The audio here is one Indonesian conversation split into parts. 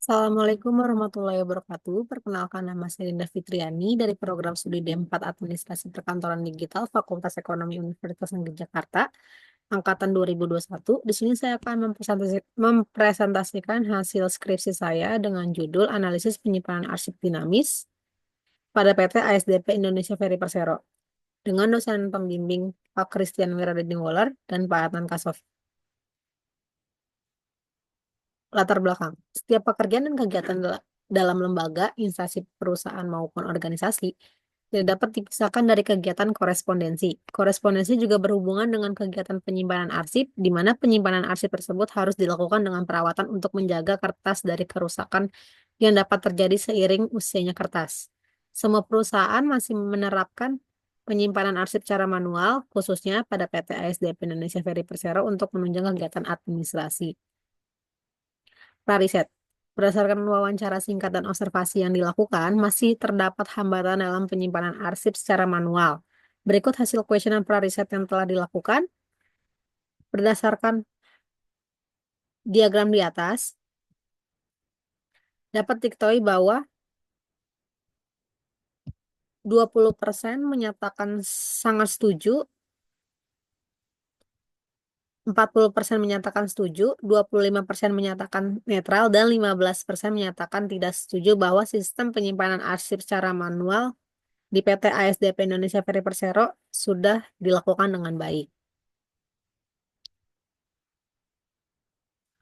Assalamualaikum warahmatullahi wabarakatuh. Perkenalkan, nama saya Dinda Fitriani dari program studi D4 Administrasi Perkantoran Digital Fakultas Ekonomi Universitas Negeri Jakarta, angkatan 2021. Di sini saya akan mempresentasikan hasil skripsi saya dengan judul Analisis Penyimpanan Arsip Dinamis pada PT ASDP Indonesia Ferry Persero dengan dosen pembimbing Pak Christian Wiradininggolar dan Pak Adnan Kassof. Latar belakang. Setiap pekerjaan dan kegiatan dalam lembaga, instansi perusahaan maupun organisasi tidak dapat dipisahkan dari kegiatan korespondensi. Korespondensi juga berhubungan dengan kegiatan penyimpanan arsip, di mana penyimpanan arsip tersebut harus dilakukan dengan perawatan untuk menjaga kertas dari kerusakan yang dapat terjadi seiring usianya kertas. Semua perusahaan masih menerapkan penyimpanan arsip secara manual, khususnya pada PT ASDP Indonesia Ferry Persero untuk menunjang kegiatan administrasi. Riset. Berdasarkan wawancara singkat dan observasi yang dilakukan, masih terdapat hambatan dalam penyimpanan arsip secara manual. Berikut hasil kuesioner prariset yang telah dilakukan. Berdasarkan diagram di atas, dapat diketahui bahwa 20% menyatakan sangat setuju, 40% menyatakan setuju, 25% menyatakan netral, dan 15% menyatakan tidak setuju bahwa sistem penyimpanan arsip secara manual di PT ASDP Indonesia Ferry Persero sudah dilakukan dengan baik.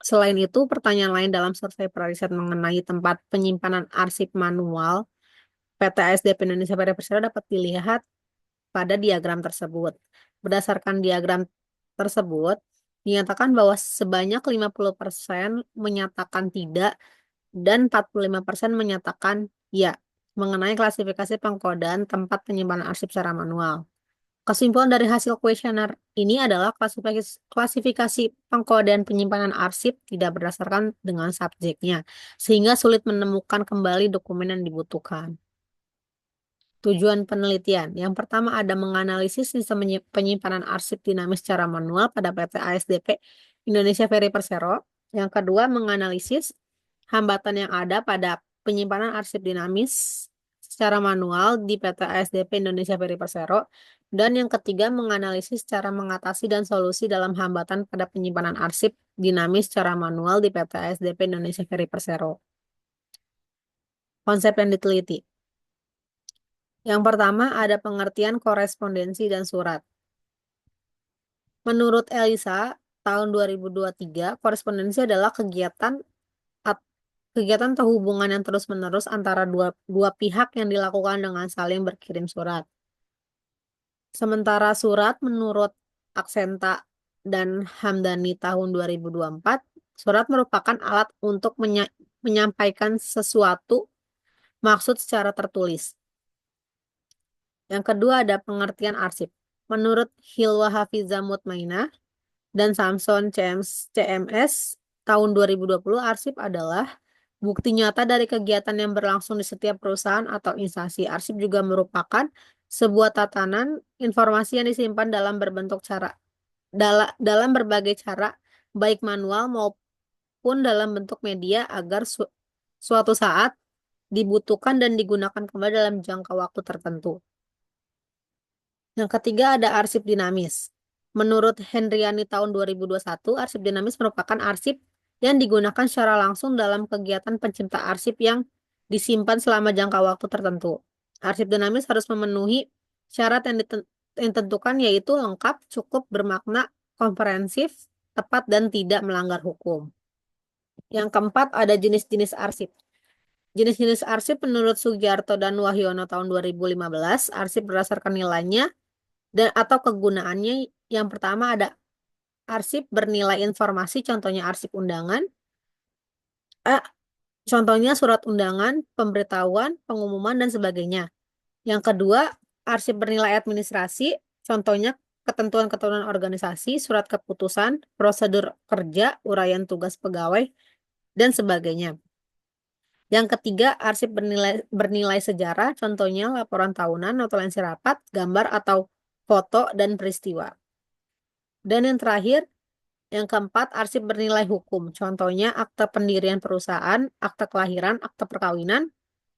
Selain itu, pertanyaan lain dalam survei prariset mengenai tempat penyimpanan arsip manual PT ASDP Indonesia Ferry Persero dapat dilihat pada diagram tersebut. Berdasarkan diagram tersebut, dinyatakan bahwa sebanyak 50% menyatakan tidak dan 45% menyatakan ya mengenai klasifikasi pengkodaan tempat penyimpanan arsip secara manual. Kesimpulan dari hasil kuesioner ini adalah klasifikasi pengkodean penyimpanan arsip tidak berdasarkan dengan subjeknya, sehingga sulit menemukan kembali dokumen yang dibutuhkan. Tujuan penelitian. Yang pertama ada menganalisis sistem penyimpanan arsip dinamis secara manual pada PT ASDP Indonesia Ferry Persero. Yang kedua menganalisis hambatan yang ada pada penyimpanan arsip dinamis secara manual di PT ASDP Indonesia Ferry Persero. Dan yang ketiga menganalisis cara mengatasi dan solusi dalam hambatan pada penyimpanan arsip dinamis secara manual di PT ASDP Indonesia Ferry Persero. Konsep yang diteliti. Yang pertama ada pengertian korespondensi dan surat. Menurut Elisa, tahun 2023, korespondensi adalah kegiatan atau hubungan yang terus-menerus antara dua pihak yang dilakukan dengan saling berkirim surat. Sementara surat menurut Aksenta dan Hamdani tahun 2024, surat merupakan alat untuk menyampaikan sesuatu maksud secara tertulis. Yang kedua ada pengertian arsip. Menurut Hilwa Hafizah Mutmainah dan Samson CMS tahun 2020, arsip adalah bukti nyata dari kegiatan yang berlangsung di setiap perusahaan atau instansi. Arsip juga merupakan sebuah tatanan informasi yang disimpan dalam berbagai cara, baik manual maupun dalam bentuk media agar suatu saat dibutuhkan dan digunakan kembali dalam jangka waktu tertentu. Yang ketiga ada arsip dinamis. Menurut Hendriani tahun 2021, arsip dinamis merupakan arsip yang digunakan secara langsung dalam kegiatan pencipta arsip yang disimpan selama jangka waktu tertentu. Arsip dinamis harus memenuhi syarat yang ditentukan, yaitu lengkap, cukup, bermakna, komprehensif, tepat, dan tidak melanggar hukum. Yang keempat ada jenis-jenis arsip. Jenis-jenis arsip menurut Sugiarto dan Wahyono tahun 2015, arsip berdasarkan nilainya dan atau kegunaannya. Yang pertama ada arsip bernilai informasi, contohnya arsip undangan. Contohnya surat undangan, pemberitahuan, pengumuman, dan sebagainya. Yang kedua, arsip bernilai administrasi, contohnya ketentuan-ketentuan organisasi, surat keputusan, prosedur kerja, uraian tugas pegawai, dan sebagainya. Yang ketiga, arsip bernilai sejarah, contohnya laporan tahunan, notulensi rapat, gambar atau foto, dan peristiwa. Dan yang terakhir, Yang keempat, arsip bernilai hukum. Contohnya akta pendirian perusahaan, akta kelahiran, akta perkawinan,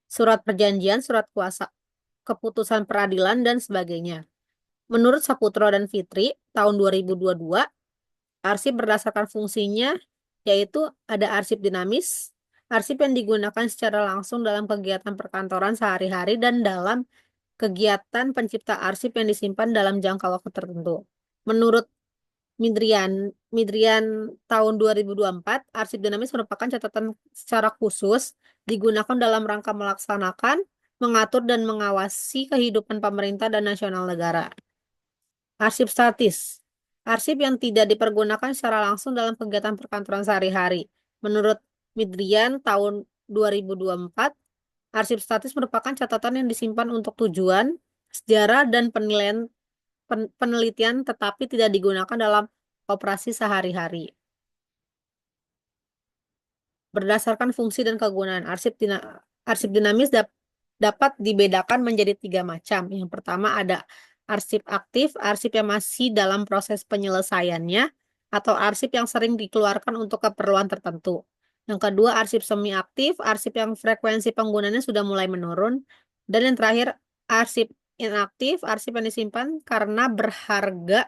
surat perjanjian, surat kuasa, keputusan peradilan, dan sebagainya. Menurut Saputro dan Fitri, tahun 2022, arsip berdasarkan fungsinya yaitu ada arsip dinamis, arsip yang digunakan secara langsung dalam kegiatan perkantoran sehari-hari dan dalam kegiatan pencipta arsip yang disimpan dalam jangka waktu tertentu. Menurut Midrian, Midrian tahun 2024, arsip dinamis merupakan catatan secara khusus digunakan dalam rangka melaksanakan, mengatur, dan mengawasi kehidupan pemerintah dan nasional negara. Arsip statis. Arsip yang tidak dipergunakan secara langsung dalam kegiatan perkantoran sehari-hari. Menurut Midrian tahun 2024, arsip statis merupakan catatan yang disimpan untuk tujuan, sejarah, dan penelitian tetapi tidak digunakan dalam operasi sehari-hari. Berdasarkan fungsi dan kegunaan, arsip dinamis dapat dibedakan menjadi 3 macam. Yang pertama ada arsip aktif, arsip yang masih dalam proses penyelesaiannya, atau arsip yang sering dikeluarkan untuk keperluan tertentu. Yang kedua, arsip semi aktif, arsip yang frekuensi penggunaannya sudah mulai menurun. Dan yang terakhir, arsip inaktif, arsip yang disimpan karena berharga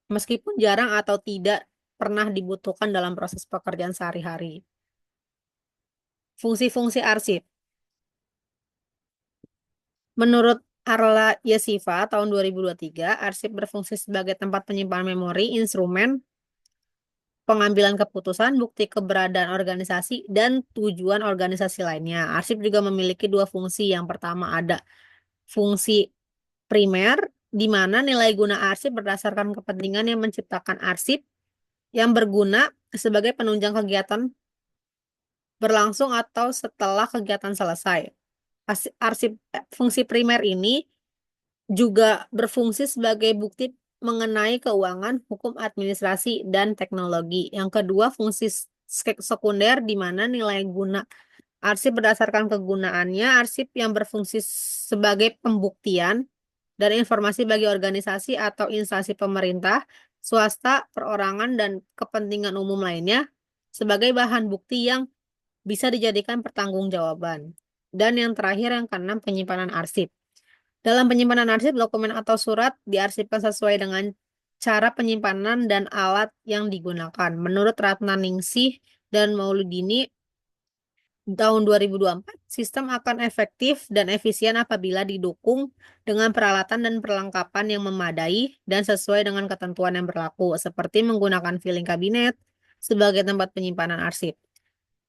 meskipun jarang atau tidak pernah dibutuhkan dalam proses pekerjaan sehari-hari. Fungsi-fungsi arsip. Menurut Arla Yesiva tahun 2023, arsip berfungsi sebagai tempat penyimpanan memori, instrumen, pengambilan keputusan, bukti keberadaan organisasi, dan tujuan organisasi lainnya. Arsip juga memiliki 2 fungsi. Yang pertama ada fungsi primer, di mana nilai guna arsip berdasarkan kepentingan yang menciptakan arsip yang berguna sebagai penunjang kegiatan berlangsung atau setelah kegiatan selesai. Arsip fungsi primer ini juga berfungsi sebagai bukti mengenai keuangan, hukum administrasi, dan teknologi. Yang kedua, fungsi sekunder di mana nilai guna arsip berdasarkan kegunaannya, arsip yang berfungsi sebagai pembuktian dan informasi bagi organisasi atau instansi pemerintah, swasta, perorangan, dan kepentingan umum lainnya sebagai bahan bukti yang bisa dijadikan pertanggungjawaban. Dan yang terakhir, yang keenam, penyimpanan arsip. Dalam penyimpanan arsip, dokumen atau surat diarsipkan sesuai dengan cara penyimpanan dan alat yang digunakan. Menurut Ratna Ningsih dan Mauludini, tahun 2024, sistem akan efektif dan efisien apabila didukung dengan peralatan dan perlengkapan yang memadai dan sesuai dengan ketentuan yang berlaku, seperti menggunakan filing kabinet sebagai tempat penyimpanan arsip.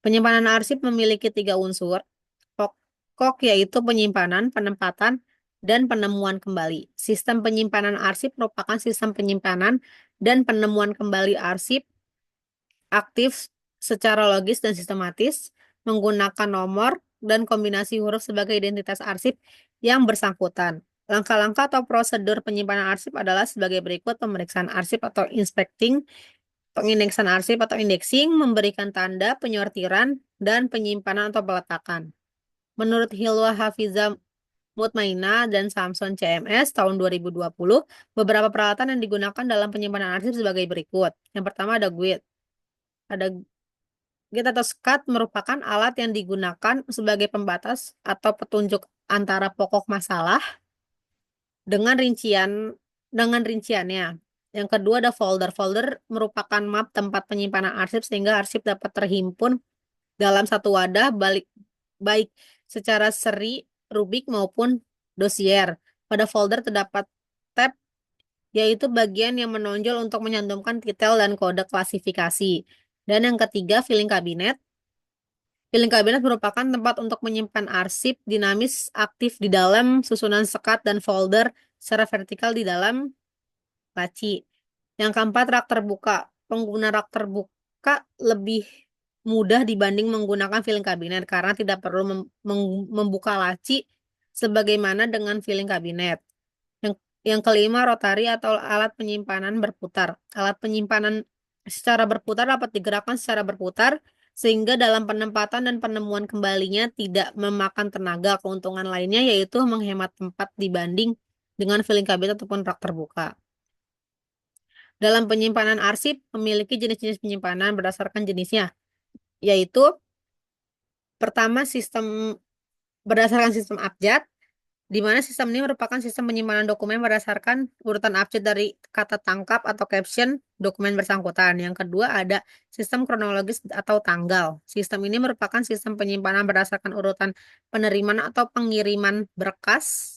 Penyimpanan arsip memiliki 3 unsur pokok, yaitu penyimpanan, penempatan, dan penemuan kembali. Sistem penyimpanan arsip merupakan sistem penyimpanan dan penemuan kembali arsip aktif secara logis dan sistematis, menggunakan nomor dan kombinasi huruf sebagai identitas arsip yang bersangkutan. Langkah-langkah atau prosedur penyimpanan arsip adalah sebagai berikut: pemeriksaan arsip atau inspecting, pengindeksan arsip atau indexing, memberikan tanda, penyortiran, dan penyimpanan atau peletakan. Menurut Hilwa Hafiza Mutmaina dan Samson CMS tahun 2020, beberapa peralatan yang digunakan dalam penyimpanan arsip sebagai berikut. Yang pertama ada GUID. Ada GUID atau SCAD merupakan alat yang digunakan sebagai pembatas atau petunjuk antara pokok masalah dengan rinciannya. Yang kedua ada folder. Folder merupakan map tempat penyimpanan arsip sehingga arsip dapat terhimpun dalam satu wadah baik secara seri, rubik maupun dosier. Pada folder terdapat tab, yaitu bagian yang menonjol untuk menyantumkan detail dan kode klasifikasi. Dan yang ketiga, filing kabinet. Filing kabinet merupakan tempat untuk menyimpan arsip dinamis aktif di dalam susunan sekat dan folder secara vertikal di dalam laci. Yang keempat, rak terbuka. Pengguna rak terbuka lebih mudah dibanding menggunakan filing kabinet karena tidak perlu membuka laci sebagaimana dengan filing kabinet. Yang kelima, rotari atau alat penyimpanan berputar. Alat penyimpanan secara berputar dapat digerakkan secara berputar sehingga dalam penempatan dan penemuan kembalinya tidak memakan tenaga. Keuntungan lainnya yaitu menghemat tempat dibanding dengan filing kabinet ataupun rak terbuka. Dalam penyimpanan arsip memiliki jenis-jenis penyimpanan berdasarkan jenisnya, yaitu pertama berdasarkan sistem abjad, di mana sistem ini merupakan sistem penyimpanan dokumen berdasarkan urutan abjad dari kata tangkap atau caption dokumen bersangkutan. Yang kedua ada sistem kronologis atau tanggal. Sistem ini merupakan sistem penyimpanan berdasarkan urutan penerimaan atau pengiriman berkas.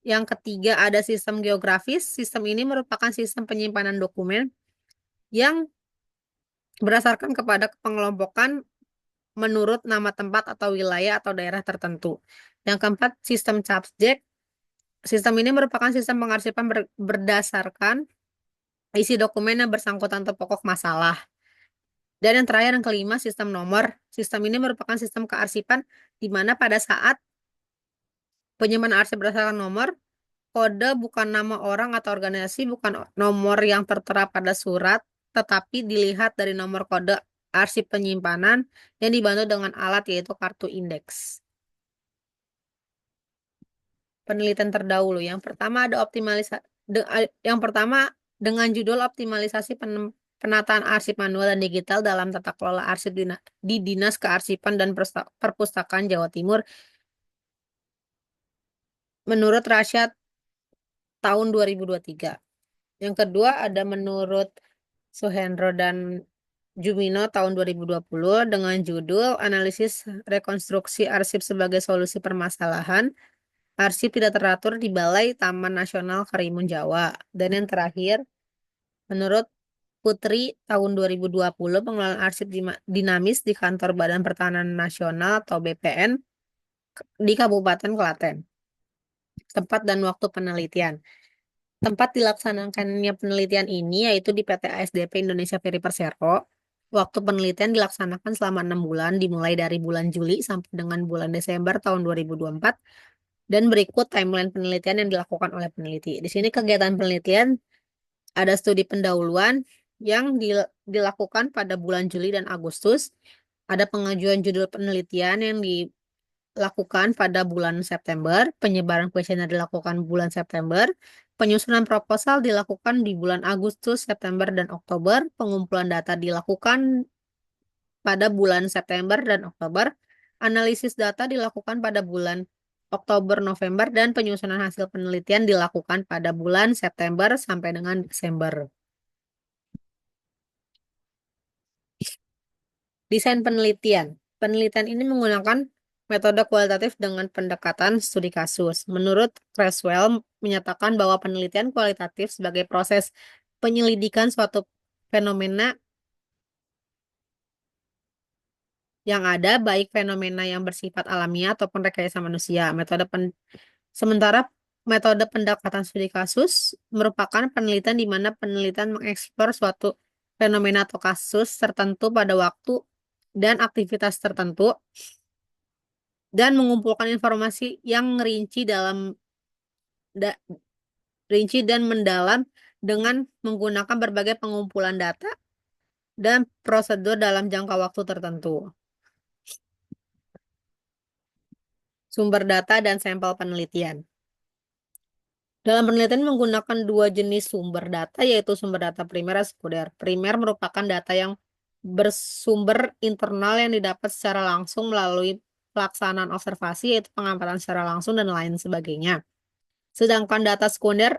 Yang ketiga ada sistem geografis. Sistem ini merupakan sistem penyimpanan dokumen yang berdasarkan kepada pengelompokan menurut nama tempat atau wilayah atau daerah tertentu. Yang keempat, sistem subjek. Sistem ini merupakan sistem pengarsipan berdasarkan isi dokumen yang bersangkutan atau pokok masalah. Dan yang terakhir, yang kelima, sistem nomor. Sistem ini merupakan sistem kearsipan di mana pada saat penyimpanan arsip berdasarkan nomor, kode bukan nama orang atau organisasi, bukan nomor yang tertera pada surat, tetapi dilihat dari nomor kode arsip penyimpanan yang dibantu dengan alat yaitu kartu indeks. Penelitian terdahulu. Yang pertama ada yang pertama dengan judul optimalisasi penataan arsip manual dan digital dalam tata kelola arsip di Dinas Kearsipan dan Perpustakaan Jawa Timur menurut Rasyad tahun 2023. Yang kedua ada menurut Suhendro dan Jumino tahun 2020 dengan judul Analisis Rekonstruksi Arsip sebagai Solusi Permasalahan Arsip Tidak Teratur di Balai Taman Nasional Karimun Jawa. Dan yang terakhir, menurut Putri tahun 2020 pengelolaan arsip dinamis di Kantor Badan Pertahanan Nasional atau BPN di Kabupaten Klaten. Tempat dan waktu penelitian. Tempat dilaksanakannya penelitian ini yaitu di PT ASDP Indonesia Ferry Persero. Waktu penelitian dilaksanakan selama 6 bulan, dimulai dari bulan Juli sampai dengan bulan Desember tahun 2024. Dan berikut timeline penelitian yang dilakukan oleh peneliti. Di sini kegiatan penelitian ada studi pendahuluan yang dilakukan pada bulan Juli dan Agustus. Ada pengajuan judul penelitian yang dilakukan pada bulan September. Penyebaran kuesioner dilakukan bulan September. Penyusunan proposal dilakukan di bulan Agustus, September, dan Oktober. Pengumpulan data dilakukan pada bulan September dan Oktober. Analisis data dilakukan pada bulan Oktober, November, dan penyusunan hasil penelitian dilakukan pada bulan September sampai dengan Desember. Desain penelitian. Penelitian ini menggunakan metode kualitatif dengan pendekatan studi kasus. Menurut Creswell menyatakan bahwa penelitian kualitatif sebagai proses penyelidikan suatu fenomena yang ada, baik fenomena yang bersifat alamiah ataupun rekayasa manusia. Sementara metode pendekatan studi kasus merupakan penelitian di mana penelitian mengeksplor suatu fenomena atau kasus tertentu pada waktu dan aktivitas tertentu dan mengumpulkan informasi yang da- rinci dan mendalam dengan menggunakan berbagai pengumpulan data dan prosedur dalam jangka waktu tertentu. Sumber data dan sampel penelitian. Dalam penelitian menggunakan dua jenis sumber data, yaitu sumber data primer dan sekunder. Primer merupakan data yang bersumber internal yang didapat secara langsung melalui pelaksanaan observasi, yaitu pengamatan secara langsung dan lain sebagainya. Sedangkan data sekunder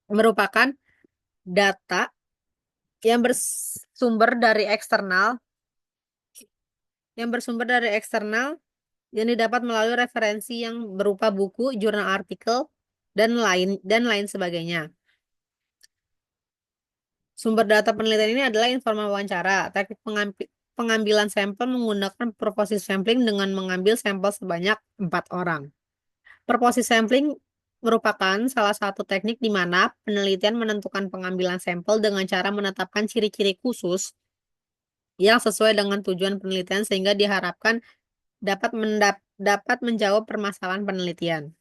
merupakan data yang bersumber dari eksternal, yang didapat melalui referensi yang berupa buku, jurnal artikel, dan lain sebagainya. Sumber data penelitian ini adalah informal wawancara. Teknik pengambilan sampel menggunakan purposive sampling dengan mengambil sampel sebanyak 4 orang. Purposive sampling merupakan salah satu teknik di mana penelitian menentukan pengambilan sampel dengan cara menetapkan ciri-ciri khusus yang sesuai dengan tujuan penelitian sehingga diharapkan dapat menjawab permasalahan penelitian.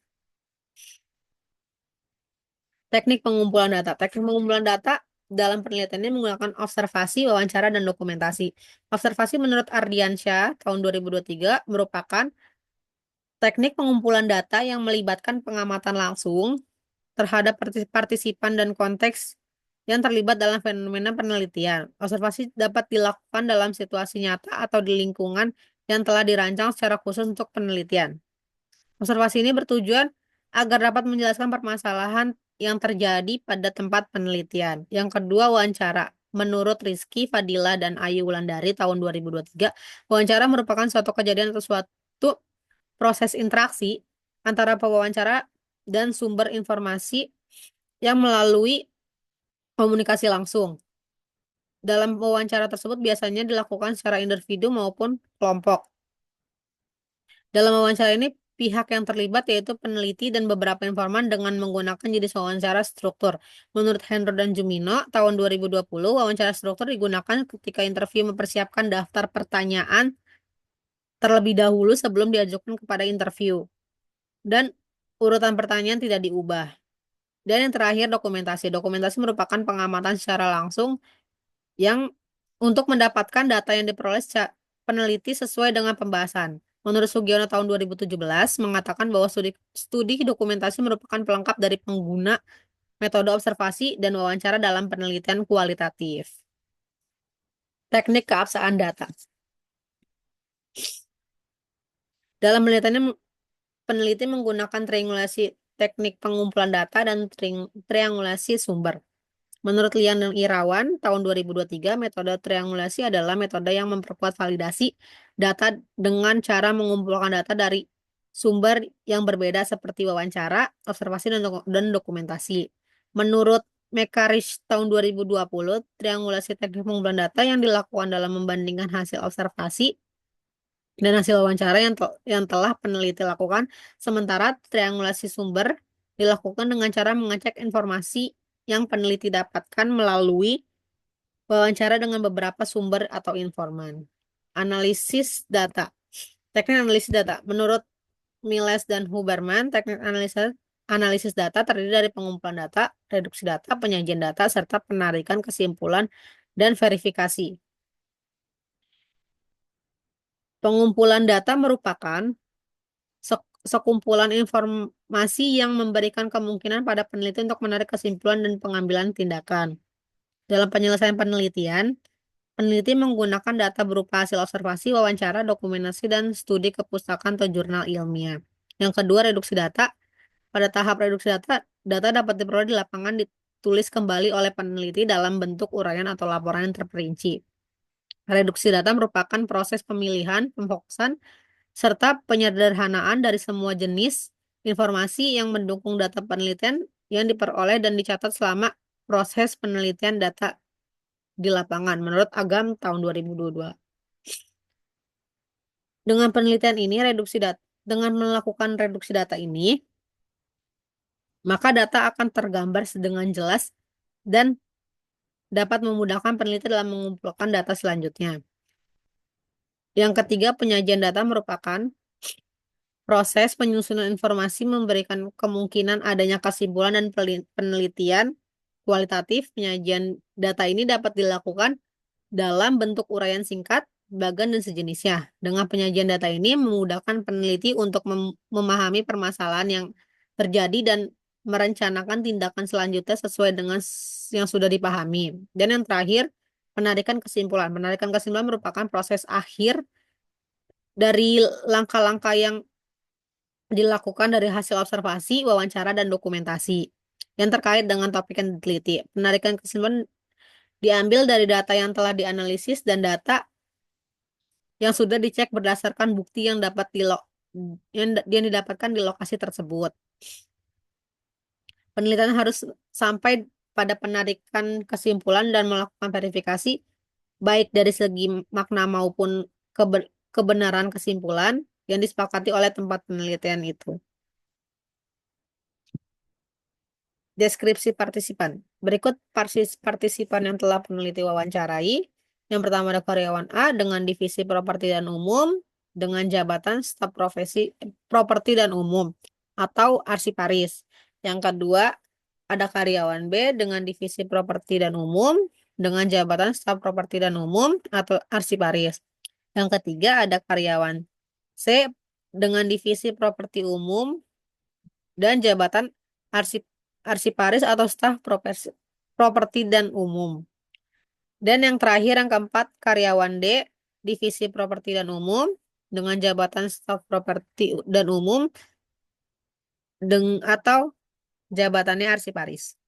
Teknik pengumpulan data. Teknik pengumpulan data dalam penelitian ini menggunakan observasi, wawancara, dan dokumentasi. Observasi menurut Ardiansyah tahun 2023 merupakan teknik pengumpulan data yang melibatkan pengamatan langsung terhadap partisipan dan konteks yang terlibat dalam fenomena penelitian. Observasi dapat dilakukan dalam situasi nyata atau di lingkungan yang telah dirancang secara khusus untuk penelitian. Observasi ini bertujuan agar dapat menjelaskan permasalahan yang terjadi pada tempat penelitian. Yang kedua, wawancara. Menurut Rizky, Fadila, dan Ayu Wulandari tahun 2023, wawancara merupakan suatu kejadian atau suatu proses interaksi antara pewawancara dan sumber informasi yang melalui komunikasi langsung. Dalam wawancara tersebut biasanya dilakukan secara individu maupun kelompok. Dalam wawancara ini, pihak yang terlibat yaitu peneliti dan beberapa informan dengan menggunakan jenis wawancara struktur. Menurut Hendro dan Jumino, tahun 2020, wawancara struktur digunakan ketika interview mempersiapkan daftar pertanyaan terlebih dahulu sebelum diajukan kepada interview. Dan urutan pertanyaan tidak diubah. Dan yang terakhir, dokumentasi. Dokumentasi merupakan pengamatan secara langsung yang untuk mendapatkan data yang diperoleh peneliti sesuai dengan pembahasan. Menurut Sugiono tahun 2017 mengatakan bahwa studi dokumentasi merupakan pelengkap dari pengguna metode observasi dan wawancara dalam penelitian kualitatif. Teknik keabsahan data. Dalam penelitiannya, peneliti menggunakan triangulasi teknik pengumpulan data dan triangulasi sumber. Menurut Lian dan Irawan, tahun 2023, metode triangulasi adalah metode yang memperkuat validasi data dengan cara mengumpulkan data dari sumber yang berbeda seperti wawancara, observasi, dan dokumentasi. Menurut Mekarish tahun 2020, triangulasi teknik pengumpulan data yang dilakukan dalam membandingkan hasil observasi dan hasil wawancara yang telah peneliti lakukan, sementara triangulasi sumber dilakukan dengan cara mengecek informasi yang peneliti dapatkan melalui wawancara dengan beberapa sumber atau informan. Analisis data. Teknik analisis data. Menurut Miles dan Huberman, teknik analisis data terdiri dari pengumpulan data, reduksi data, penyajian data, serta penarikan kesimpulan dan verifikasi. Pengumpulan data merupakan sekumpulan informasi yang memberikan kemungkinan pada peneliti untuk menarik kesimpulan dan pengambilan tindakan. Dalam penyelesaian penelitian, peneliti menggunakan data berupa hasil observasi, wawancara, dokumentasi, dan studi kepustakaan atau jurnal ilmiah. Yang kedua, reduksi data. Pada tahap reduksi data, data dapat diperoleh di lapangan ditulis kembali oleh peneliti dalam bentuk uraian atau laporan yang terperinci. Reduksi data merupakan proses pemilihan, pemfokusan, serta penyederhanaan dari semua jenis informasi yang mendukung data penelitian yang diperoleh dan dicatat selama proses penelitian data di lapangan, menurut Agam tahun 2022. Dengan penelitian ini, dengan melakukan reduksi data ini, maka data akan tergambar dengan jelas dan dapat memudahkan peneliti dalam mengumpulkan data selanjutnya. Yang ketiga, penyajian data merupakan proses penyusunan informasi memberikan kemungkinan adanya kesimpulan dan penelitian kualitatif. Penyajian data ini dapat dilakukan dalam bentuk uraian singkat, bagan, dan sejenisnya. Dengan penyajian data ini memudahkan peneliti untuk memahami permasalahan yang terjadi dan merencanakan tindakan selanjutnya sesuai dengan yang sudah dipahami. Dan yang terakhir, penarikan kesimpulan. Penarikan kesimpulan merupakan proses akhir dari langkah-langkah yang dilakukan dari hasil observasi, wawancara, dan dokumentasi yang terkait dengan topik yang diteliti. Penarikan kesimpulan diambil dari data yang telah dianalisis dan data yang sudah dicek berdasarkan bukti yang yang didapatkan di lokasi tersebut. Penelitian harus sampai pada penarikan kesimpulan dan melakukan verifikasi baik dari segi makna maupun kebenaran kesimpulan yang disepakati oleh tempat penelitian itu. Deskripsi partisipan. Berikut partisipan yang telah peneliti wawancarai. Yang pertama ada karyawan A dengan divisi properti dan umum dengan jabatan staf properti dan umum atau arsiparis. Yang kedua ada karyawan B dengan divisi properti dan umum dengan jabatan staf properti dan umum atau arsiparis. Yang ketiga ada karyawan C dengan divisi properti umum dan jabatan arsiparis atau staf properti dan umum. Dan yang terakhir, yang keempat, karyawan D, divisi properti dan umum, dengan jabatan staf properti dan umum, atau jabatannya arsiparis.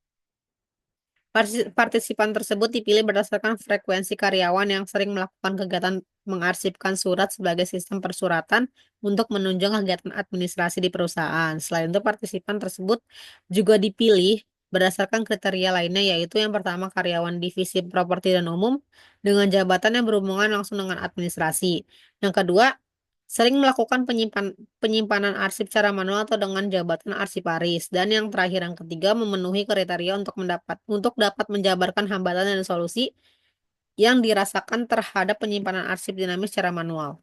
Partisipan tersebut dipilih berdasarkan frekuensi karyawan yang sering melakukan kegiatan mengarsipkan surat sebagai sistem persuratan untuk menunjang kegiatan administrasi di perusahaan. Selain itu, partisipan tersebut juga dipilih berdasarkan kriteria lainnya, yaitu yang pertama, karyawan divisi properti dan umum dengan jabatan yang berhubungan langsung dengan administrasi. Yang kedua, sering melakukan penyimpanan arsip secara manual atau dengan jabatan arsiparis. Dan yang terakhir, yang ketiga, memenuhi kriteria untuk dapat menjabarkan hambatan dan solusi yang dirasakan terhadap penyimpanan arsip dinamis secara manual.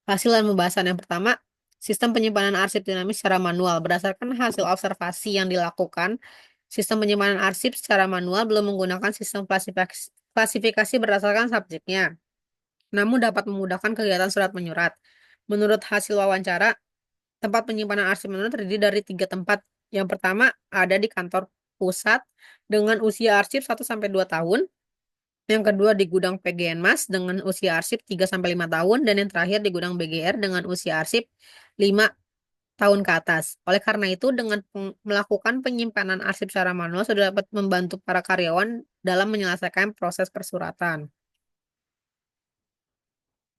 Hasil dan pembahasan yang pertama, sistem penyimpanan arsip dinamis secara manual. Berdasarkan hasil observasi yang dilakukan, sistem penyimpanan arsip secara manual belum menggunakan sistem klasifikasi berdasarkan subjeknya, namun dapat memudahkan kegiatan surat menyurat. Menurut hasil wawancara, tempat penyimpanan arsip manual terdiri dari 3 tempat. Yang pertama ada di kantor pusat dengan usia arsip 1 sampai 2 tahun. Yang kedua di gudang PGN Mas dengan usia arsip 3 sampai 5 tahun. Dan yang terakhir di gudang BGR dengan usia arsip 5 tahun ke atas. Oleh karena itu, dengan melakukan penyimpanan arsip secara manual sudah dapat membantu para karyawan dalam menyelesaikan proses persuratan.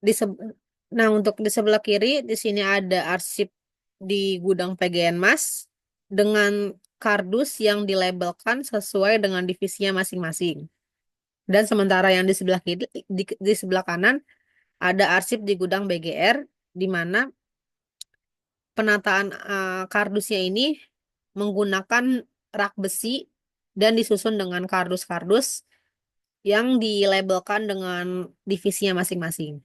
Di seb- nah, untuk di sebelah kiri di sini ada arsip di gudang PGN Mas dengan kardus yang dilabelkan sesuai dengan divisinya masing-masing. Dan sementara yang di sebelah kiri, di sebelah kanan ada arsip di gudang BGR, di mana penataan kardusnya ini menggunakan rak besi dan disusun dengan kardus-kardus yang dilabelkan dengan divisinya masing-masing.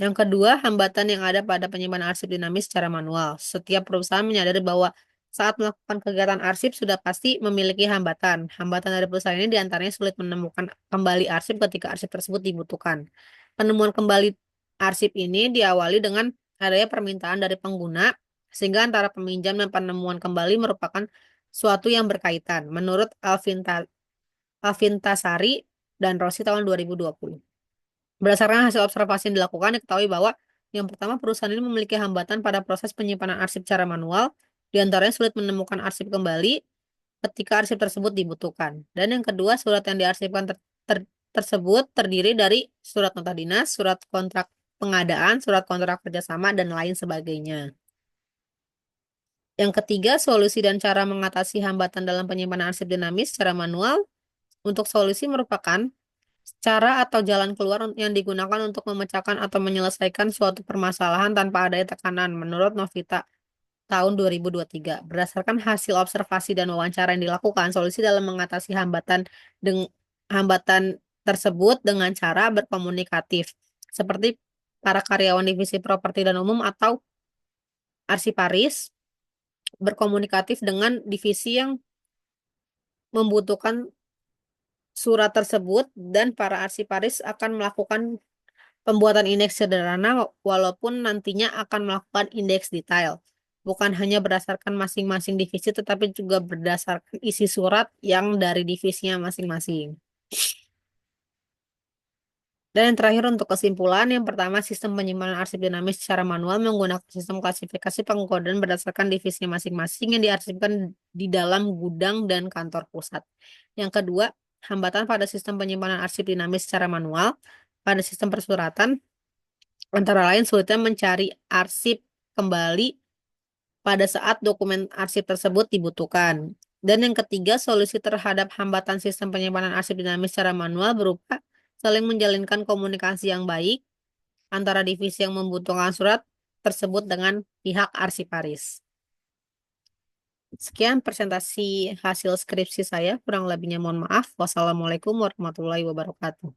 Yang kedua, hambatan yang ada pada penyimpanan arsip dinamis secara manual. Setiap perusahaan menyadari bahwa saat melakukan kegiatan arsip sudah pasti memiliki hambatan. Hambatan dari perusahaan ini diantaranya sulit menemukan kembali arsip ketika arsip tersebut dibutuhkan. Penemuan kembali arsip ini diawali dengan adanya permintaan dari pengguna, sehingga antara peminjam dan penemuan kembali merupakan suatu yang berkaitan. Menurut Alvin Tasari dan Rossi tahun 2020. Berdasarkan hasil observasi yang dilakukan, diketahui bahwa yang pertama, perusahaan ini memiliki hambatan pada proses penyimpanan arsip secara manual, di antaranya sulit menemukan arsip kembali ketika arsip tersebut dibutuhkan. Dan yang kedua, surat yang diarsipkan tersebut terdiri dari surat nota dinas, surat kontrak pengadaan, surat kontrak kerjasama, dan lain sebagainya. Yang ketiga, solusi dan cara mengatasi hambatan dalam penyimpanan arsip dinamis secara manual. Untuk solusi merupakan cara atau jalan keluar yang digunakan untuk memecahkan atau menyelesaikan suatu permasalahan tanpa adanya tekanan, menurut Novita tahun 2023. Berdasarkan hasil observasi dan wawancara yang dilakukan, solusi dalam mengatasi hambatan tersebut dengan cara berkomunikatif, seperti para karyawan divisi properti dan umum atau arsiparis berkomunikatif dengan divisi yang membutuhkan surat tersebut, dan para arsiparis akan melakukan pembuatan indeks sederhana walaupun nantinya akan melakukan indeks detail. Bukan hanya berdasarkan masing-masing divisi, tetapi juga berdasarkan isi surat yang dari divisinya masing-masing. Dan yang terakhir untuk kesimpulan, yang pertama, sistem penyimpanan arsip dinamis secara manual menggunakan sistem klasifikasi pengkodean berdasarkan divisinya masing-masing yang diarsipkan di dalam gudang dan kantor pusat. Yang kedua, hambatan pada sistem penyimpanan arsip dinamis secara manual pada sistem persuratan antara lain sulitnya mencari arsip kembali pada saat dokumen arsip tersebut dibutuhkan. Dan yang ketiga, solusi terhadap hambatan sistem penyimpanan arsip dinamis secara manual berupa saling menjalinkan komunikasi yang baik antara divisi yang membutuhkan surat tersebut dengan pihak arsiparis. Sekian presentasi hasil skripsi saya, kurang lebihnya mohon maaf. Wassalamualaikum warahmatullahi wabarakatuh.